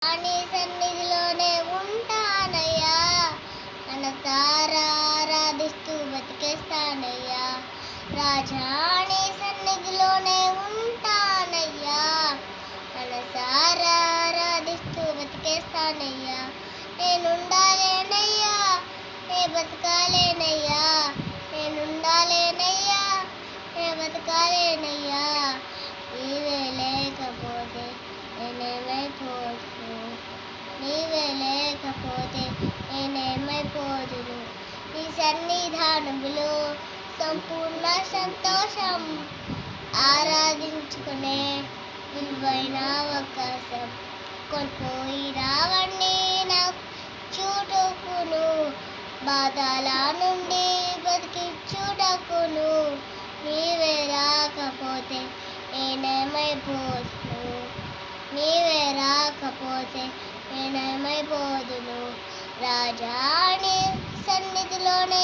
నీ సన్నిధిలోనే ఉంటానయ్యా, మనసారా ఆరాధిస్తూ బతికేస్తానయ్యా. రాజా నీ సన్నిధిలోనే ఉంటానయ్యా, మనసారా ఆరాధిస్తూ బతికేస్తానయ్యా. నేనుండాలేనయ్యా, నే బతకాలేనయ్యా, నేనుండాలేనయ్యా, నే బతకాలేనయ్యా. నీవే లేకపోతే నేనేమైపోదును, నీవే లేకపోతే నేనేమైపోదును. నీ సన్నిధానములో సంపూర్ణ సంతోషం, ఆరాధించుకునే విలువైన అవకాశం. కోల్పోయినవన్నీ నాకు చూడకును, బాధల నుండి బతికించుటకును. నీవే రాకపోతే నేనేమైపోదును, నీవే రాకపోతే నేనేమైపోదును. రాజా నీ సన్నిధిలోనే